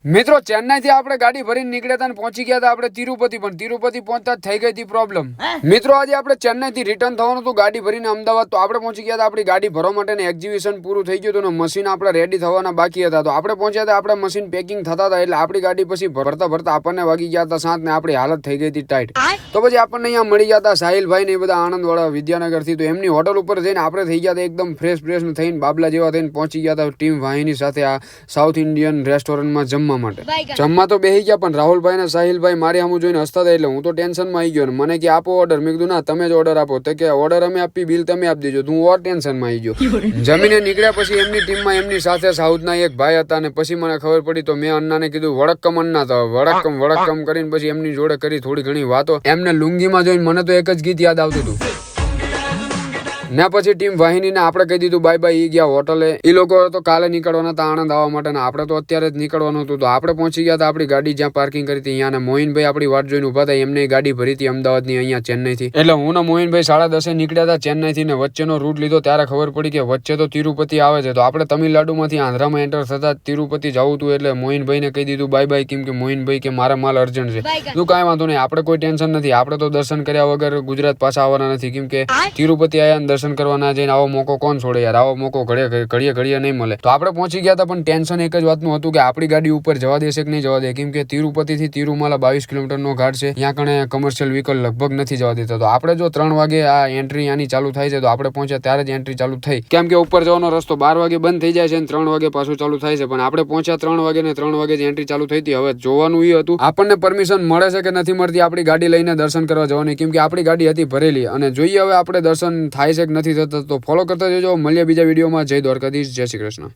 મિત્રો ચેન્નાઈ થી આપણે ગાડી ભરીને નીકળ્યા હતા અને પહોંચી ગયા હતા આપણે તિરુપતિ, પણ તિરુપતિ પહોંચતા થઈ ગઈ હતી પ્રોબ્લેમ. મિત્રો આજે આપણે ચેન્નાઈ થી રિટર્ન થવાનું હતું ગાડી ભરીને અમદાવાદ, તો આપણે પહોંચી ગયા હતા આપણી ગાડી ભરવા માટે એક્ઝિબિશન પૂરું થઈ ગયું હતું ને મશીન આપણે રેડી થવાના બાકી હતા. તો આપણે પહોંચ્યા હતા, આપણે મશીન પેકિંગ થતા હતા એટલે આપણી ગાડી પછી ભરતા ભરતા આપણને વાગી ગયા હતા 7 ને આપણી હાલત થઈ ગઈ હતી ટાઈટ. તો પછી આપણને અહીંયા મળી ગયા હતા સાહિલભાઈ ને એ બધા આણંદવાળા વિદ્યાનગર થી. તો એમની હોટલ ઉપર જઈને આપણે થઈ ગયા હતા એકદમ ફ્રેશ ને થઈને બાબલા જેવા થઈને પહોંચી ગયા હતા ટીમ વાહિની સાથે આ સાઉથ ઇન્ડિયન રેસ્ટોરન્ટમાં જમવા માટે. જમવા તો બેસી ગયા, પણ રાહુલભાઈ ને સાહિલભાઈ મારી સામું જોઈને હસતા હતા એટલે હું તો ટેન્શનમાં આવી ગયો. મને કે આપો ઓર્ડર, મેં કીધું ના તમે જ ઓર્ડર આપો. તો કે ઓર્ડર અમે આપી, બિલ તમે આપી દેજો. હું ઓર ટેન્શનમાં આવી ગયો. જમીને નીકળ્યા પછી એમની ટીમમાં એમની સાથે સાઉથના એક ભાઈ હતા અને પછી મને ખબર પડી તો મેં અન્નાને કીધું વડક્કમ અન્ના, તો વડક્કમ કરીને પછી એમની જોડે કરી થોડી ઘણી વાતો. એમને લુંગીમાં જોઈને મને તો એક જ ગીત યાદ આવતું હતું ને પછી ટીમ વાહિનીને આપણે કહી દીધું બાય બાય. ઈ ગયા હોટલે. એ લોકો તો કાલે નીકળવાના હતા આણંદ આવવા માટે ને આપણે તો અત્યારે જ નીકળવાનું હતું. તો આપણે પહોંચી ગયા હતા આપણી ગાડી જ્યાં પાર્કિંગ કરી હતી અહીંયા. મોહિનભાઈ આપણી વાટ જોઈને ઉભા હતા, એમને ગાડી ભરી હતી અમદાવાદની અહીંયા ચેન્નાઈથી. એટલે હું ને મોહિનભાઈ 10:30 નીકળ્યા હતા ચેન્નાઈથી ને વચ્ચેનો રૂટ લીધો. ત્યારે ખબર પડી કે વચ્ચે તો તિરુપતિ આવે છે. તો આપણે તમિલનાડુમાંથી આંધ્રામાં એન્ટર થતા તિરુપતિ જવું હતું એટલે મોહિનભાઈને કહી દીધું બાય બાય, કેમ કે મોહિનભાઈ કે મારા માલ અર્જન્ટ છે. તું કાંઈ વાંધો નહીં, આપણે કોઈ ટેન્શન નથી, આપણે તો દર્શન કર્યા વગર ગુજરાત પાછા આવવાના નથી, કેમ કે તિરુપતિ આયા દર્શન કરવા ના જઈને આવો મોકો કોણ છોડે યાર, આવો મોકો ઘડીએ નહીં મળે. તો આપણે પહોંચી ગયા હતા, પણ ટેન્શન એક જ વાતનું હતું કે આપણી ગાડી ઉપર જવા દેશે કે નહીં જવા દે, કેમ કે તિરુપતિ થી તિરુમાલા 22 કિલોમીટરનો ઘાટ છે. ત્યાં કણે કમર્શિયલ વ્હીકલ લગભગ નથી જવા દેતા. તો આપણે જો 3 વાગે આ એન્ટ્રી આની ચાલુ થાય છે, તો આપણે પહોંચ્યા ત્યારે જ એન્ટ્રી ચાલુ થઈ, કેમ કે ઉપર જવાનો રસ્તો 12 વાગે બંધ થઈ જાય છે અને 3 વાગે પાછું ચાલુ થાય છે. પણ આપણે પહોંચ્યા 3 વાગે ને 3 વાગે જ એન્ટ્રી ચાલુ થઈ હતી. હવે જોવાનું એ હતું આપણને પરમિશન મળે છે કે નથી મળતી આપણી ગાડી લઈને દર્શન કરવા જવાની, કેમ કે આપણી ગાડી હતી ભરેલી. અને જોઈએ હવે આપણે દર્શન થાય છે કે નથી થતા. તો ફોલો કરતા જજો. મળીએ બીજા વિડીયોમાં. જય દ્વારકાધીશ, જય શ્રી કૃષ્ણ.